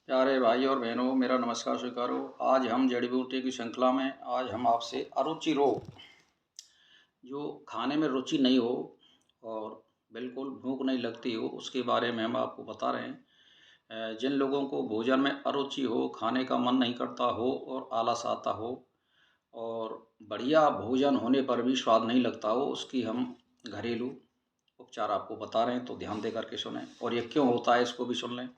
प्यारे भाई और बहनों, मेरा नमस्कार स्वीकार हो। आज हम जड़ी बूटी की श्रृंखला में आज हम आपसे अरुचि रोग, जो खाने में रुचि नहीं हो और बिल्कुल भूख नहीं लगती हो, उसके बारे में हम आपको बता रहे हैं। जिन लोगों को भोजन में अरुचि हो, खाने का मन नहीं करता हो और आलस आता हो और बढ़िया भोजन होने पर भी स्वाद नहीं लगता हो, उसकी हम घरेलू उपचार आपको बता रहे हैं, तो ध्यान दे करके सुने। और ये क्यों होता है इसको भी सुन लें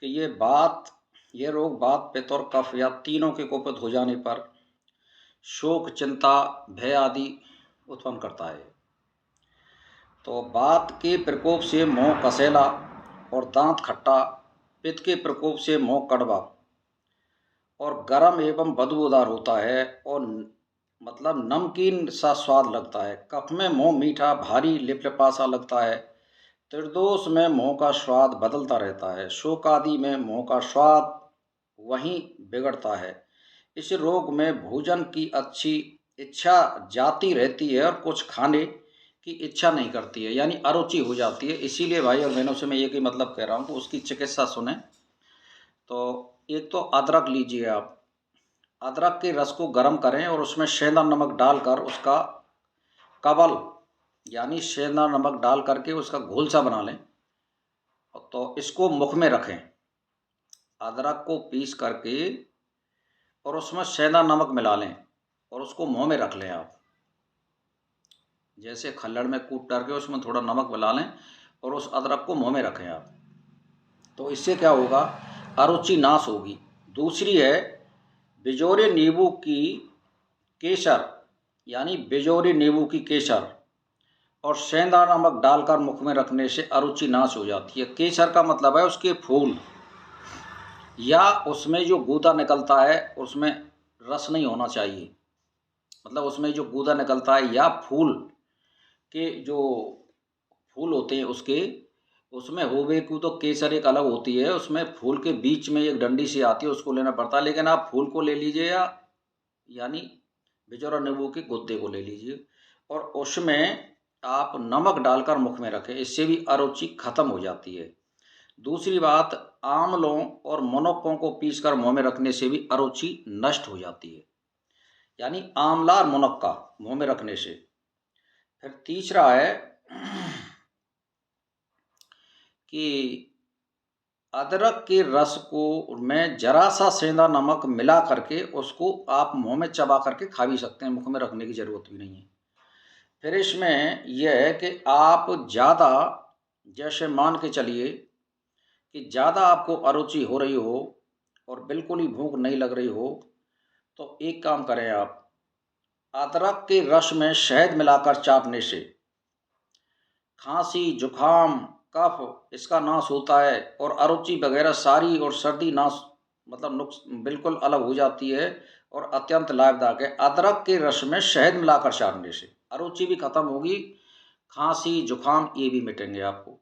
कि ये रोग वात, पित्त और कफ या तीनों के कुपित हो जाने पर शोक, चिंता, भय आदि उत्पन्न करता है। तो वात के प्रकोप से मुंह कसेला और दांत खट्टा, पित्त के प्रकोप से मुंह कड़वा और गर्म एवं बदबूदार होता है और मतलब नमकीन सा स्वाद लगता है। कफ में मुंह मीठा, भारी, लिपलिपा सा लगता है। त्रिदोष में मुंह का स्वाद बदलता रहता है। शोक आदि में मुंह का स्वाद वहीं बिगड़ता है। इस रोग में भोजन की अच्छी इच्छा जाती रहती है और कुछ खाने की इच्छा नहीं करती है, यानी अरुचि हो जाती है। इसीलिए भाई और बहनों से मैं ये कि मतलब कह रहा हूँ, तो उसकी चिकित्सा सुने। तो एक तो अदरक लीजिए आप। अदरक के रस को गर्म करें और उसमें सेंधा नमक डालकर उसका कवल, यानी सेंधा नमक डाल करके उसका घोल सा बना लें। तो इसको मुख में रखें, अदरक को पीस करके और उसमें सेंधा नमक मिला लें और उसको मुंह में रख लें आप। जैसे खल्लड़ में कूट करके उसमें थोड़ा नमक मिला लें और उस अदरक को मुंह में रखें आप। तो इससे क्या होगा, अरुचि नाश होगी। दूसरी है बिजोरे नींबू की केसर, यानी बिजोरे नींबू की केसर और सेंधा नमक डालकर मुख में रखने से अरुचि नाश हो जाती है। केसर का मतलब है उसके फूल, या उसमें जो गूदा निकलता है उसमें रस नहीं होना चाहिए। मतलब उसमें जो गूदा निकलता है या फूल के जो फूल होते हैं उसके, उसमें होवे को तो केसर एक अलग होती है, उसमें फूल के बीच में एक डंडी सी आती है, उसको लेना पड़ता है। लेकिन आप फूल को ले लीजिए या यानी बिजौरा नींबू के गुद्दे को ले लीजिए और उसमें आप नमक डालकर मुख में रखें, इससे भी अरुचि खत्म हो जाती है। दूसरी बात, आंवलों और मुनक्कों को पीसकर मुंह में रखने से भी अरुचि नष्ट हो जाती है, यानी आंवला और मुनक्का मुंह में रखने से। फिर तीसरा है कि अदरक के रस को में जरा सा सेंधा नमक मिला करके उसको आप मुंह में चबा करके खा भी सकते हैं, मुख में रखने की ज़रूरत भी नहीं है। फिर इसमें यह है कि आप ज़्यादा, जैसे मान के चलिए कि ज़्यादा आपको अरुचि हो रही हो और बिल्कुल ही भूख नहीं लग रही हो, तो एक काम करें आप, अदरक के रस में शहद मिलाकर चाटने से खांसी, जुखाम, कफ इसका नाश होता है और अरुचि वगैरह सारी और सर्दी नाश मतलब नुक्स बिल्कुल अलग हो जाती है और अत्यंत लाभदायक है। अदरक के रस में शहद मिलाकर चाटने से अरुचि भी खत्म होगी, खांसी, जुखाम ये भी मिटेंगे आपको।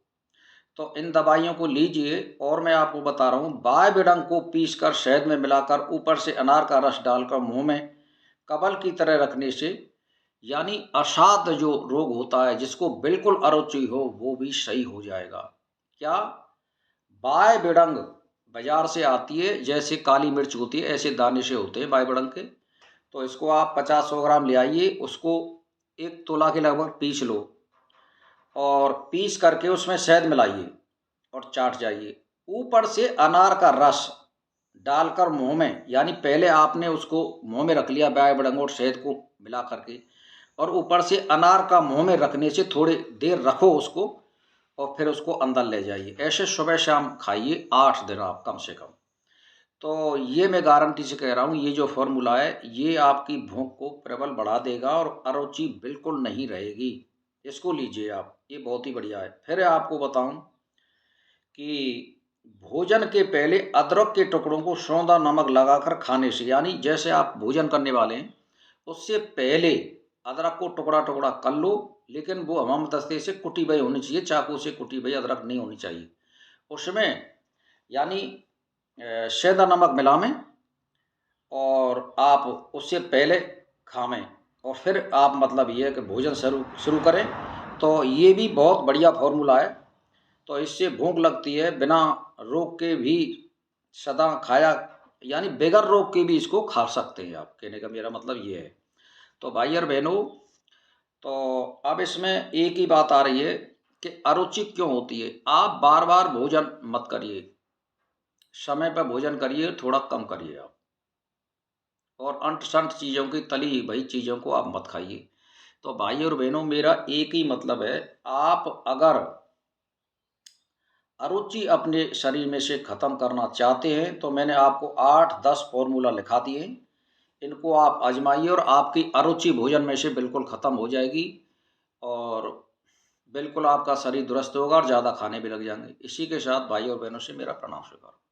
तो इन दवाइयों को लीजिए और मैं आपको बता रहा हूँ, बाय बिडंग को पीसकर शहद में मिलाकर ऊपर से अनार का रस डालकर मुंह में कवल की तरह रखने से, यानी असाध्य जो रोग होता है जिसको बिल्कुल अरुचि हो वो भी सही हो जाएगा। क्या, बाय बिडंग बाजार से आती है, जैसे काली मिर्च होती है ऐसे दाने से होते हैं बाय बिडंग के। तो इसको आप 50-100 ग्राम ले आइए, उसको 1 तोला के लगभग पीस लो और पीस करके उसमें शहद मिलाइए और चाट जाइए। ऊपर से अनार का रस डालकर मुंह में, यानी पहले आपने उसको मुंह में रख लिया बाय बिडंग और शहद को मिला करके, और ऊपर से अनार का मुंह में रखने से थोड़ी देर रखो उसको और फिर उसको अंदर ले जाइए। ऐसे सुबह शाम खाइए 8 दिन आप कम से कम। तो ये मैं गारंटी से कह रहा हूँ, ये जो फॉर्मूला है ये आपकी भूख को प्रबल बढ़ा देगा और अरुचि बिल्कुल नहीं रहेगी। इसको लीजिए आप, ये बहुत ही बढ़िया है। फिर आपको बताऊं कि भोजन के पहले अदरक के टुकड़ों को सौंधा नमक लगाकर खाने से, यानी जैसे आप भोजन करने वाले हैं उससे पहले अदरक को टुकड़ा टुकड़ा कर लो, लेकिन वो हमाम दस्ते से कुटी हुई होनी चाहिए, चाकू से कुटी हुई अदरक नहीं होनी चाहिए उसमें। यानी सेंधा नमक मिलावें और आप उससे पहले खावें और फिर आप मतलब ये है कि भोजन शुरू शुरू करें। तो ये भी बहुत बढ़िया फॉर्मूला है। तो इससे भूख लगती है बिना रोक के भी सदा खाया, यानी बगैर रोग के भी इसको खा सकते हैं आप, कहने का मेरा मतलब ये है। तो भाई और बहनों, तो अब इसमें एक ही बात आ रही है कि अरुचि क्यों होती है। आप बार-बार भोजन मत करिए, समय पर भोजन करिए, थोड़ा कम करिए आप, और अंट-शंट चीज़ों की तली भई चीज़ों को आप मत खाइए। तो भाई और बहनों, मेरा एक ही मतलब है, आप अगर अरुचि अपने शरीर में से खत्म करना चाहते हैं, तो मैंने आपको 8-10 फ़ॉर्मूला लिखा दिए हैं। इनको आप आज़माइए और आपकी अरुचि भोजन में से बिल्कुल खत्म हो जाएगी, और बिल्कुल आपका शरीर दुरुस्त होगा और ज़्यादा खाने भी लग जाएँगे। इसी के साथ भाई और बहनों से मेरा प्रणाम स्वीकार।